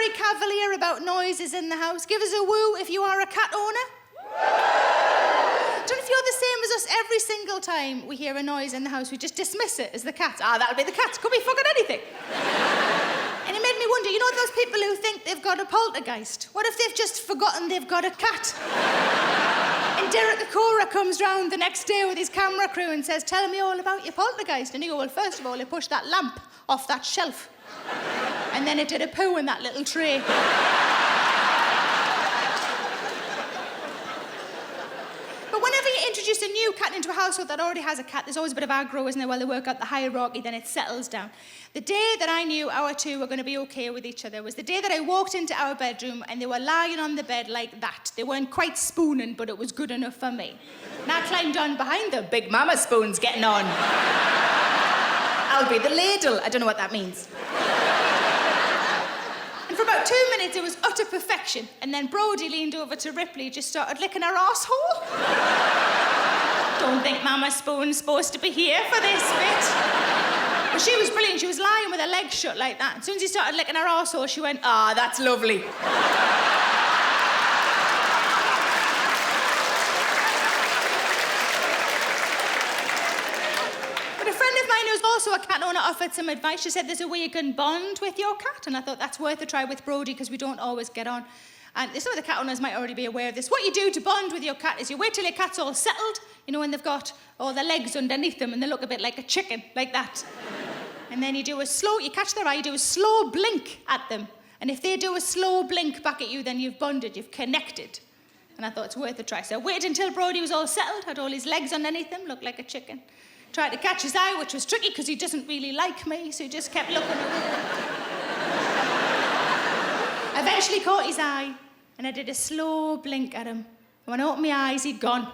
very cavalier about noises in the house. Give us a woo if you are a cat owner. I don't know if you're the same as us. Every single time we hear a noise in the house, we just dismiss it as the cat. Ah, that'll be the cat. Could be fucking anything. And it made me wonder, you know those people who think they've got a poltergeist? What if they've just forgotten they've got a cat? And Derek the Cora comes round the next day with his camera crew and says, tell me all about your poltergeist. And you go, well, first of all, you push that lamp off that shelf. And then it did a poo in that little tray. But whenever you introduce a new cat into a household that already has a cat, there's always a bit of aggro, isn't there? While they work out the hierarchy, then it settles down. The day that I knew our two were going to be okay with each other was the day that I walked into our bedroom and they were lying on the bed like that. They weren't quite spooning, but it was good enough for me. And I climbed on behind them. Big mama spoon's getting on. I'll be the ladle. I don't know what that means. And for about 2 minutes, it was utter perfection. And then Brodie leaned over to Ripley, just started licking her arsehole. Don't think Mama Spoon's supposed to be here for this bit. But she was brilliant. She was lying with her legs shut like that. As soon as he started licking her arsehole, she went, ah, that's lovely. Also, a cat owner offered some advice. She said there's a way you can bond with your cat, and I thought that's worth a try with Brodie because we don't always get on. And some of the cat owners might already be aware of this. What you do to bond with your cat is you wait till your cat's all settled, you know, when they've got all their legs underneath them and they look a bit like a chicken, like that. And then you catch their eye, you do a slow blink at them. And if they do a slow blink back at you, then you've bonded, you've connected. And I thought it's worth a try. So I waited until Brodie was all settled, had all his legs underneath him, looked like a chicken. Tried to catch his eye, which was tricky because he doesn't really like me, so he just kept looking away. Eventually caught his eye, and I did a slow blink at him. And when I opened my eyes, he'd gone.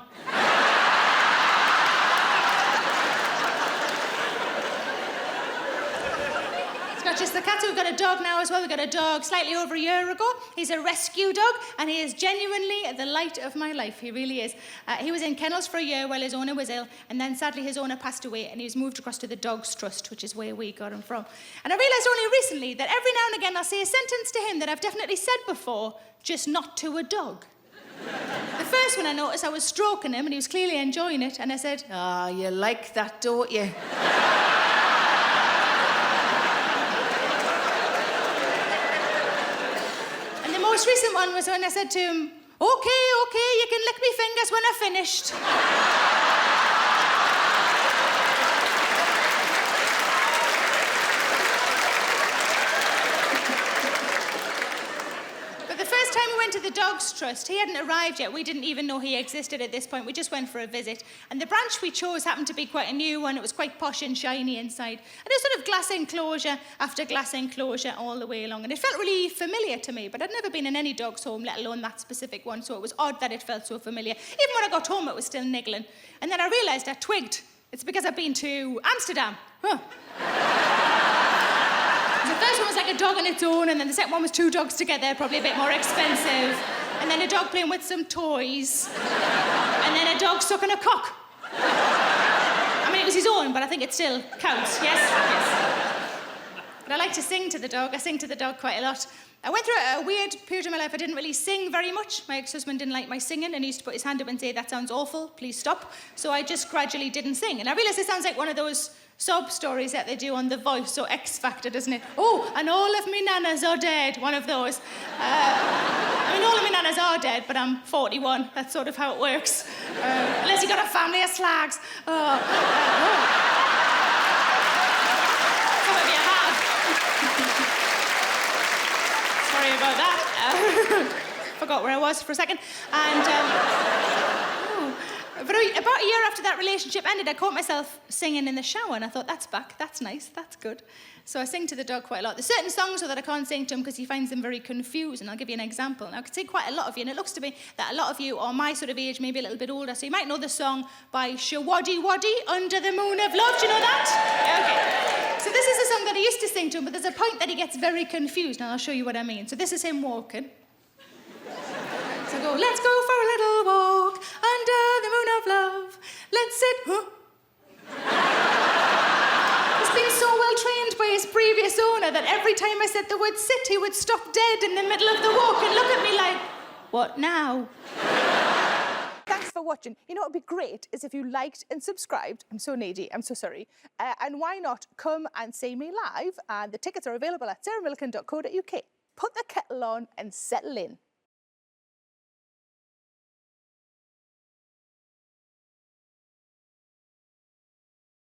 It's not just the cats, we've got a dog now as well. We've got a dog slightly over a year ago. He's a rescue dog, and he is genuinely the light of my life. He really is. He was in kennels for a year while his owner was ill, and then sadly his owner passed away, and he was moved across to the Dogs Trust, which is where we got him from. And I realised only recently that every now and again I'll say a sentence to him that I've definitely said before, just not to a dog. The first one I noticed, I was stroking him, and he was clearly enjoying it, and I said, ah, you like that, don't you? The most recent one was when I said to him, okay, you can lick me fingers when I've finished. But the first time we went to the Dogs Trust, he hadn't arrived yet. We didn't even know he existed at this point. We just went for a visit. And the branch we chose happened to be quite a new one. It was quite posh and shiny inside. And it was sort of glass enclosure after glass enclosure all the way along. And it felt really familiar to me, but I'd never been in any dog's home, let alone that specific one, so it was odd that it felt so familiar. Even when I got home, it was still niggling. And then I realised, I twigged, it's because I've been to Amsterdam. Huh. The first one was like a dog on its own, and then the second one was two dogs together, probably a bit more expensive. And then a dog playing with some toys. And then a dog sucking a cock. I mean, it was his own, but I think it still counts, yes. But I like to sing to the dog. I sing to the dog quite a lot. I went through a weird period of my life. I didn't really sing very much. My ex-husband didn't like my singing, and he used to put his hand up and say, that sounds awful, please stop. So I just gradually didn't sing. And I realised it sounds like one of those sob stories that they do on The Voice or X Factor, doesn't it? Oh, and all of me nanas are dead, one of those. I mean, all of me nanas are dead, but I'm 41. That's sort of how it works. Unless you've got a family of slags. Some of you have. Sorry about that. Forgot where I was for a second. And, but about a year after that relationship ended, I caught myself singing in the shower, and I thought, that's back, that's nice, that's good. So I sing to the dog quite a lot. There's certain songs that I can't sing to him because he finds them very confusing. I'll give you an example. Now, I could see quite a lot of you, and it looks to me that a lot of you are my sort of age, maybe a little bit older, so you might know the song by Shawaddy Waddy, Under the Moon of Love. Do you know that? Okay. So this is a song that I used to sing to him, but there's a point that he gets very confused, and I'll show you what I mean. So this is him walking. So I go, let's go for a little walk under the moon of love. Let's sit, He's been so well trained by his previous owner that every time I said the word sit, he would stop dead in the middle of the walk and look at me like, what now? Thanks for watching. You know what would be great is if you liked and subscribed. I'm so needy, I'm so sorry. And why not come and see me live? And the tickets are available at sarahmillican.co.uk. Put the kettle on and settle in.